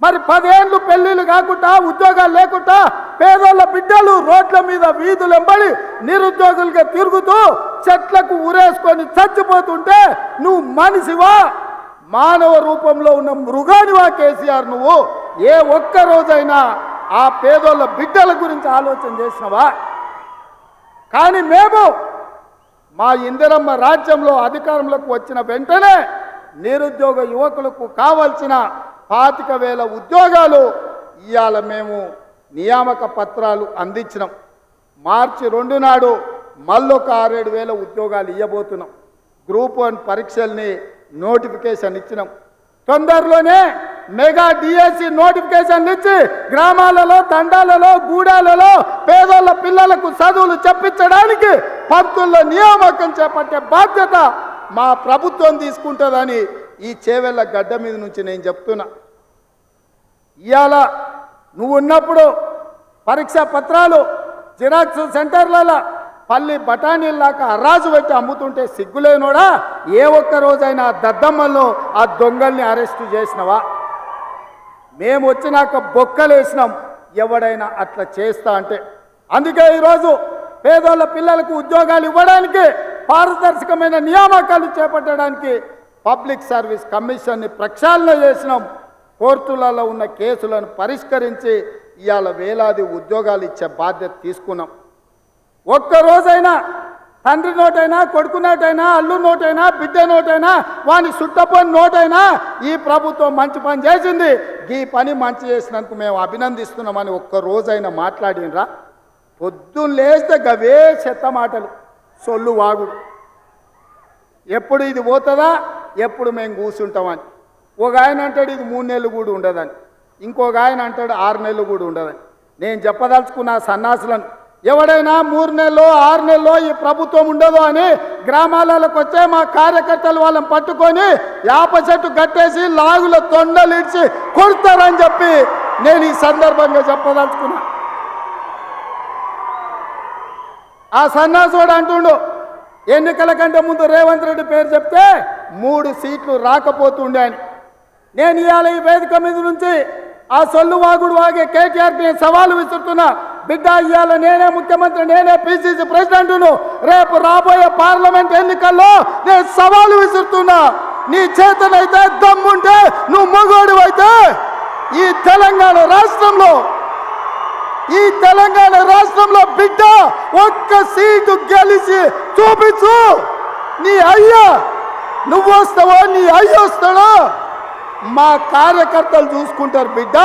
మరి 10 ఏళ్ళు పెళ్లిళ్ళు కాకుండా ఉద్యోగాలు లేకుండా పేదోళ్ళ బిడ్డలు రోడ్ల మీద వీధులెంబడి నిరుద్యోగులుగా తిరుగుతూ చెట్లకు ఉరేసుకొని చచ్చిపోతుంటే నువ్వు మనిషివా, మానవ రూపంలో ఉన్న మృగానివా కేసీఆర్? నువ్వు ఏ ఒక్క రోజైనా ఆ పేదోళ్ళ బిడ్డల గురించి ఆలోచన చేసినవా? కానీ మేము మా ఇందిరమ్మ రాజ్యంలో అధికారంలోకి వచ్చిన వెంటనే నిరుద్యోగ యువకులకు కావాల్సిన 25,000 ఉద్యోగాలు ఇవాళ మేము నియామక పత్రాలు అందించినాం. మార్చి 2 నాడు మళ్ళొక 6,000 ఉద్యోగాలు ఇవ్వబోతున్నాం. గ్రూప్ 1 పరీక్షల్ని నోటిఫికేషన్ ఇచ్చినాం. తొందరలోనే మెగా డిఎస్సి నోటిఫికేషన్లు ఇచ్చి గ్రామాలలో, తండాలలో, గూడాలలో పేదోళ్ళ పిల్లలకు చదువులు చెప్పించడానికి పంతుల్లో నియామకం చేపట్టే బాధ్యత మా ప్రభుత్వం తీసుకుంటుందని ఈ చేవెళ్ళ గడ్డ మీద నుంచి నేను చెప్తున్నా. ఇవాళ నువ్వు ఉన్నప్పుడు పరీక్షా పత్రాలు జిరాక్స్ సెంటర్లలో పల్లి బఠానీల్లాక అరాజు పెట్టి అమ్ముతుంటే సిగ్గులేనోడా? ఏ ఒక్క రోజైనా దద్దమ్మల్లో ఆ దొంగల్ని అరెస్టు చేసినవా? మేము వచ్చినాక బొక్కలేసినాం ఎవడైనా అట్లా చేస్తా అంటే. అందుకే ఈరోజు పేదోళ్ళ పిల్లలకు ఉద్యోగాలు ఇవ్వడానికి, పారదర్శకమైన నియామకాలు చేపట్టడానికి పబ్లిక్ సర్వీస్ కమిషన్ని ప్రక్షాళన చేసినాం. కోర్టులలో ఉన్న కేసులను పరిష్కరించి ఇవాళ వేలాది ఉద్యోగాలు ఇచ్చే బాధ్యత తీసుకున్నాం. ఒక్కరోజైనా తండ్రి నోటైనా, కొడుకు నోటైనా, అల్లు నోటైనా, బిడ్డ నోటైనా, వాని సుట్టపోని నోటైనా ఈ ప్రభుత్వం మంచి పని చేసింది, ఈ పని మంచి చేసినందుకు మేము అభినందిస్తున్నామని ఒక్కరోజైనా మాట్లాడినరా? పొద్దున్న లేస్తే గవే చెత్త మాటలు, సొల్లు వాగుడు. ఎప్పుడు ఇది పోతుందా, ఎప్పుడు మేము కూర్చుంటామని. ఒక ఆయన అంటాడు ఇది 3 నెలలు కూడా ఉండదని, ఇంకొక ఆయన అంటాడు 6 నెలలు కూడా ఉండదని. నేను చెప్పదలుచుకున్న సన్నాసులను, ఎవడైనా 3 నెలలో 6 నెలలో ఈ ప్రభుత్వం ఉండదు అని గ్రామాలకు వచ్చే మా కార్యకర్తలు వాళ్ళని పట్టుకొని యాప చెట్టు కట్టేసి లాగుల తొండలు ఇచ్చి కొడతారని చెప్పి నేను ఈ సందర్భంగా చెప్పదలుచుకున్నా. ఆ సన్నాసుడు అంటుండు ఎన్నికల కంటే ముందు రేవంత్ రెడ్డి పేరు చెప్తే 3 సీట్లు రాకపోతుండే అని. నేను ఇవాళ ఈ వేదిక మీద నుంచి ఆ సొల్లు వాగుడు వాగే కేటీఆర్కి నేను సవాలు విసురుతున్నా. బిడ్డ, ఇవాళ నేనే ముఖ్యమంత్రి, నేనే పిసిసి ప్రెసిడెంట్ను. రేపు రాబోయే పార్లమెంట్ ఎన్నికల్లో నేను సవాలు విసురుతున్నా. నీ చేతనైతే దమ్ముంటే, నువ్వు మగోడు అయితే ఈ తెలంగాణ రాష్ట్రంలో బిడ్డ ఒక్క సీటు గెలిచి చూపించు. నీ అయ్యా నువ్వు వస్తావో, నీ అయ్య వస్తాడో మా కార్యకర్తలు చూసుకుంటారు బిడ్డ.